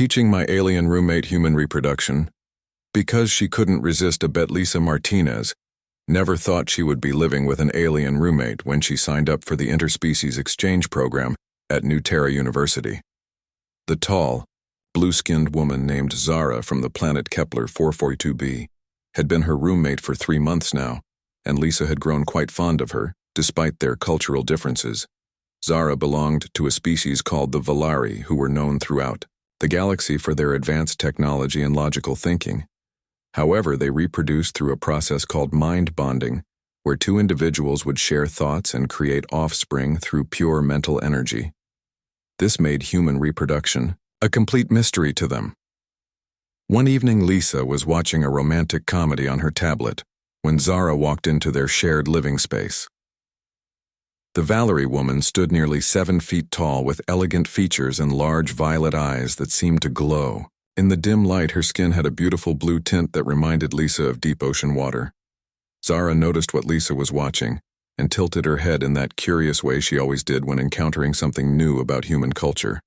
teaching my alien roommate human reproduction. Because she couldn't resist a bet, Lisa Martinez never thought she would be living with an alien roommate when she signed up for the interspecies exchange program at New Terra University. The tall, blue-skinned woman named Zara from the planet Kepler 442b had been her roommate for 3 months now, and Lisa had grown quite fond of her, despite their cultural differences. Zara belonged to a species called the Valari, who were known throughout the galaxy for their advanced technology and logical thinking. However, they reproduced through a process called mind bonding, where two individuals would share thoughts and create offspring through pure mental energy. This made human reproduction a complete mystery to them. One evening, Lisa was watching a romantic comedy on her tablet when Zara walked into their shared living space. The Valari woman stood nearly 7 feet tall with elegant features and large violet eyes that seemed to glow. In the dim light, her skin had a beautiful blue tint that reminded Lisa of deep ocean water. Zara noticed what Lisa was watching and tilted her head in that curious way she always did when encountering something new about human culture.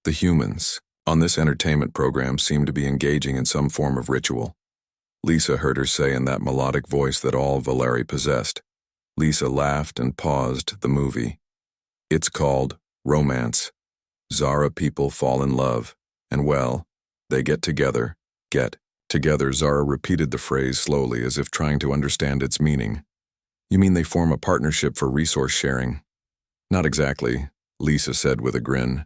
The humans on this entertainment program seemed to be engaging in some form of ritual. Lisa heard her say in that melodic voice that all Valari possessed. Lisa laughed and paused the movie. It's called romance. Zara people fall in love, and well, they get together. Get together, Zara repeated the phrase slowly as if trying to understand its meaning. You mean they form a partnership for resource sharing? Not exactly, Lisa said with a grin.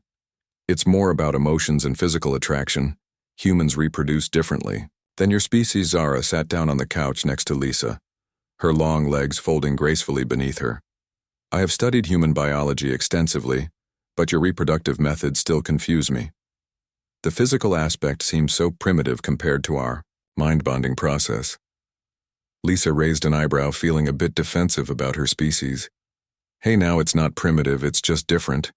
It's more about emotions and physical attraction. Humans reproduce differently. Then your species. Zara sat down on the couch next to Lisa, her long legs folding gracefully beneath her. I have studied human biology extensively, but your reproductive methods still confuse me. The physical aspect seems so primitive compared to our mind-bonding process. Lisa raised an eyebrow, feeling a bit defensive about her species. Hey, now it's not primitive, it's just different.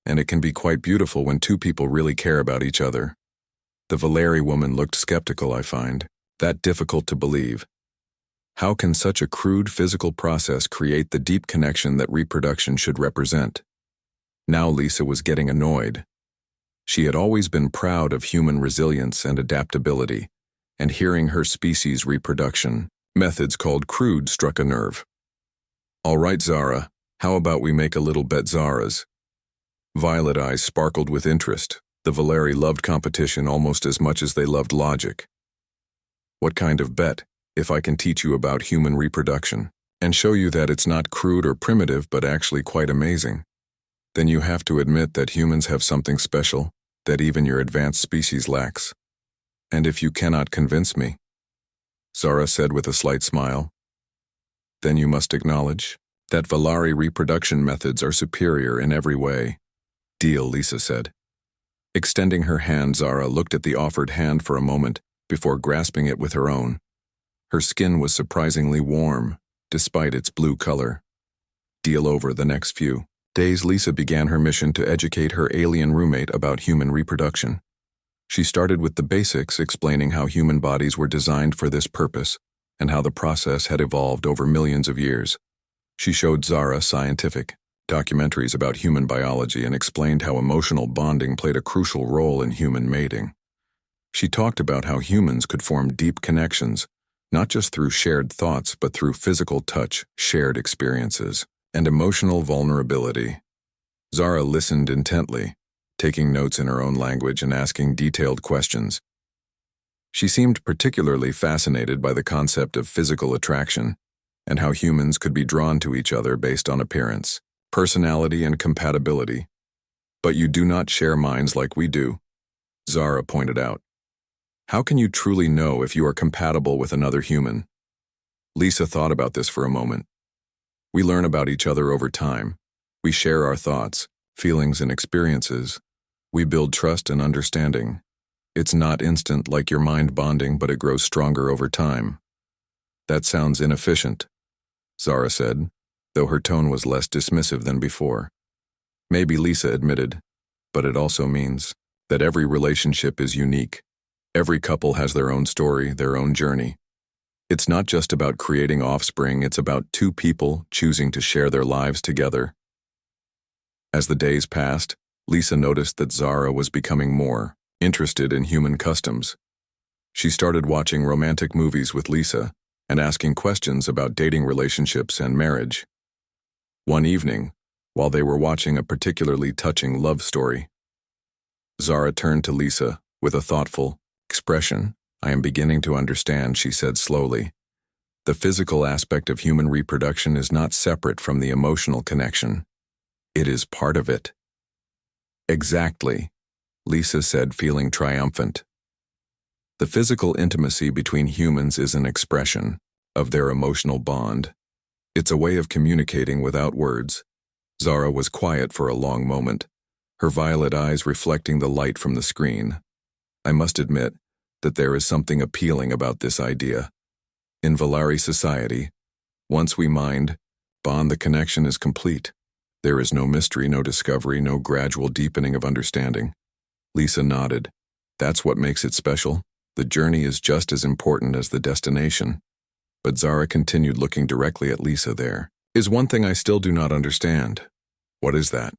And it can be quite beautiful when two people really care about each other. The Valari woman looked skeptical. I find that difficult to believe. How can such a crude physical process create the deep connection that reproduction should represent? Now Lisa was getting annoyed. She had always been proud of human resilience and adaptability, and hearing her species' reproduction methods called crude struck a nerve. All right, Zara, how about we make a little bet? Zara's violet eyes sparkled with interest. The Valari loved competition almost as much as they loved logic. What kind of bet? If I can teach you about human reproduction and show you that it's not crude or primitive but actually quite amazing, then you have to admit that humans have something special that even your advanced species lacks. And if you cannot convince me, Zara said with a slight smile, then you must acknowledge that Valari reproduction methods are superior in every way. Deal, Lisa said. Extending her hand, Zara looked at the offered hand for a moment before grasping it with her own. Her skin was surprisingly warm, despite its blue color. Deal. Over the next few days, Lisa began her mission to educate her alien roommate about human reproduction. She started with the basics, explaining how human bodies were designed for this purpose and how the process had evolved over millions of years. She showed Zara scientific documentaries about human biology and explained how emotional bonding played a crucial role in human mating. She talked about how humans could form deep connections, not just through shared thoughts, but through physical touch, shared experiences, and emotional vulnerability. Zara listened intently, taking notes in her own language and asking detailed questions. She seemed particularly fascinated by the concept of physical attraction and how humans could be drawn to each other based on appearance, personality, and compatibility. But you do not share minds like we do, Zara pointed out. How can you truly know if you are compatible with another human? Lisa thought about this for a moment. We learn about each other over time. We share our thoughts, feelings, and experiences. We build trust and understanding. It's not instant like your mind bonding, but it grows stronger over time. That sounds inefficient, Zara said, though her tone was less dismissive than before. Maybe, Lisa admitted, but it also means that every relationship is unique. Every couple has their own story, their own journey. It's not just about creating offspring, it's about two people choosing to share their lives together. As the days passed, Lisa noticed that Zara was becoming more interested in human customs. She started watching romantic movies with Lisa and asking questions about dating relationships and marriage. One evening, while they were watching a particularly touching love story, Zara turned to Lisa with a thoughtful expression. "I am beginning to understand," she said slowly. "The physical aspect of human reproduction is not separate from the emotional connection. It is part of it." "Exactly," Lisa said, feeling triumphant. "The physical intimacy between humans is an expression of their emotional bond. It's a way of communicating without words." Zara was quiet for a long moment, her violet eyes reflecting the light from the screen. "I must admit that there is something appealing about this idea. In Valari society, once we bond, the connection is complete. There is no mystery, no discovery, no gradual deepening of understanding." Lisa nodded. "That's what makes it special. The journey is just as important as the destination." But Zara continued, looking directly at Lisa. "There is one thing I still do not understand." "What is that?"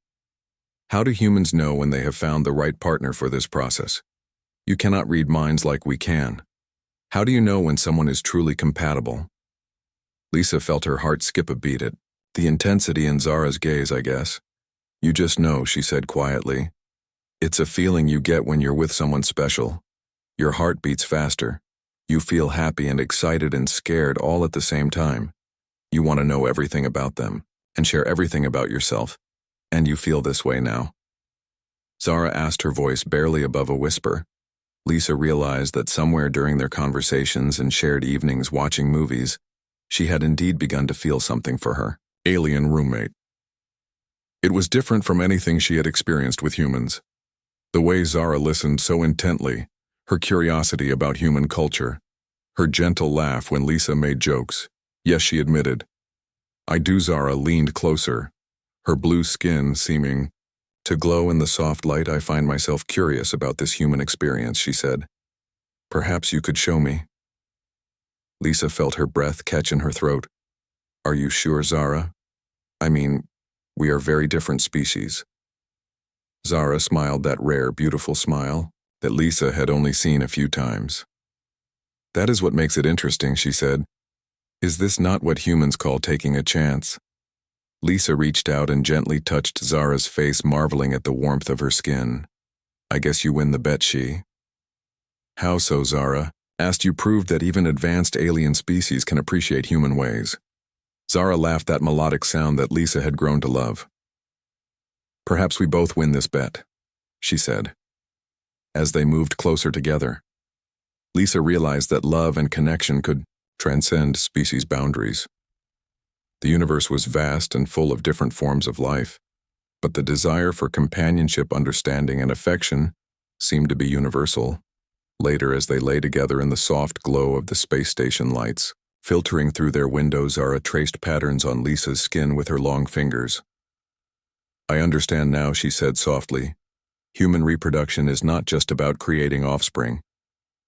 "How do humans know when they have found the right partner for this process? You cannot read minds like we can. How do you know when someone is truly compatible?" Lisa felt her heart skip a beat at the intensity in Zara's gaze. "I guess. You just know," she said quietly. "It's a feeling you get when you're with someone special. Your heart beats faster. You feel happy and excited and scared all at the same time. You want to know everything about them and share everything about yourself. And you feel this way now?" Zara asked, her voice barely above a whisper. Lisa realized that somewhere during their conversations and shared evenings watching movies, she had indeed begun to feel something for her alien roommate. It was different from anything she had experienced with humans. The way Zara listened so intently, her curiosity about human culture, her gentle laugh when Lisa made jokes. "Yes," she admitted. "I do." Zara leaned closer, her blue skin seeming to glow in the soft light. "I find myself curious about this human experience," she said. "Perhaps you could show me." Lisa felt her breath catch in her throat. "Are you sure, Zara? I mean, we are very different species." Zara smiled, that rare, beautiful smile that Lisa had only seen a few times. "That is what makes it interesting," she said. "Is this not what humans call taking a chance?" Lisa reached out and gently touched Zara's face, marveling at the warmth of her skin. "I guess you win the bet." She. "How so?" Zara asked. "You proved that even advanced alien species can appreciate human ways." Zara laughed, that melodic sound that Lisa had grown to love. "Perhaps we both win this bet," she said. As they moved closer together, Lisa realized that love and connection could transcend species boundaries. The universe was vast and full of different forms of life, but the desire for companionship, understanding, and affection seemed to be universal. Later, as they lay together in the soft glow of the space station lights, filtering through their windows, Zara traced patterns on Lisa's skin with her long fingers. "I understand now," she said softly. "Human reproduction is not just about creating offspring.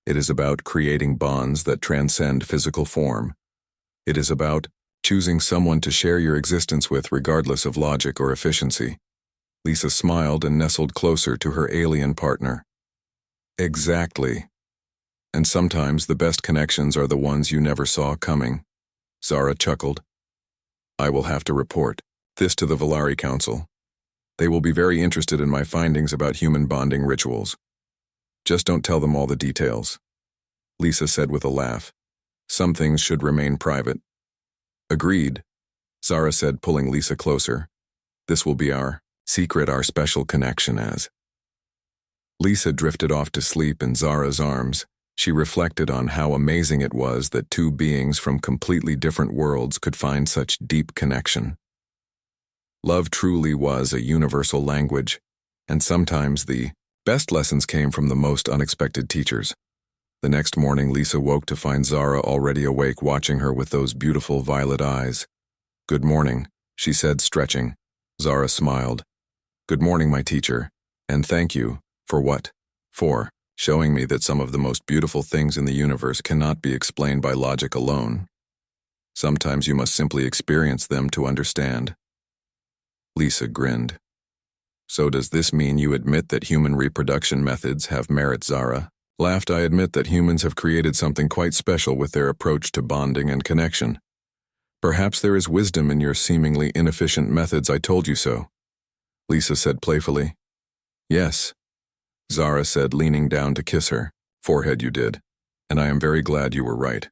It is about creating bonds that transcend physical form. It is about choosing someone to share your existence with regardless of logic or efficiency." Lisa smiled and nestled closer to her alien partner. "Exactly. And sometimes the best connections are the ones you never saw coming." Zara chuckled. "I will have to report this to the Valari Council. They will be very interested in my findings about human bonding rituals. Just don't tell them all the details," Lisa said with a laugh. "Some things should remain private." "Agreed," Zara said, pulling Lisa closer. "This will be our secret, our special connection." As Lisa drifted off to sleep in Zara's arms, she reflected on how amazing it was that two beings from completely different worlds could find such deep connection. Love truly was a universal language, and sometimes the best lessons came from the most unexpected teachers. The next morning, Lisa woke to find Zara already awake, watching her with those beautiful violet eyes. "Good morning," she said, stretching. Zara smiled. "Good morning, my teacher, and thank you for what? For showing me that some of the most beautiful things in the universe cannot be explained by logic alone. Sometimes you must simply experience them to understand." Lisa grinned. So does this mean you admit that human reproduction methods have merit, Zara? Laughed. I admit that humans have created something quite special with their approach to bonding and connection. Perhaps there is wisdom in your seemingly inefficient methods. I told you so, Lisa said playfully. Yes, Zara said, leaning down to kiss her forehead. You did, and I am very glad you were right.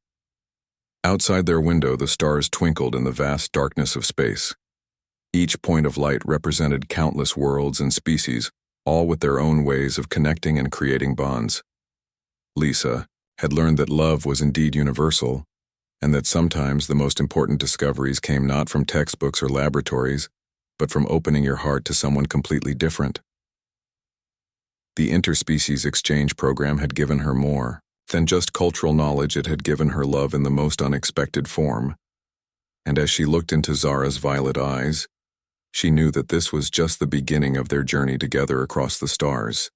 Outside their window, the stars twinkled in the vast darkness of space. Each point of light represented countless worlds and species, all with their own ways of connecting and creating bonds. Lisa had learned that love was indeed universal, and that sometimes the most important discoveries came not from textbooks or laboratories, but from opening your heart to someone completely different. The interspecies exchange program had given her more than just cultural knowledge. It had given her love in the most unexpected form. And as she looked into Zara's violet eyes, she knew that this was just the beginning of their journey together across the stars.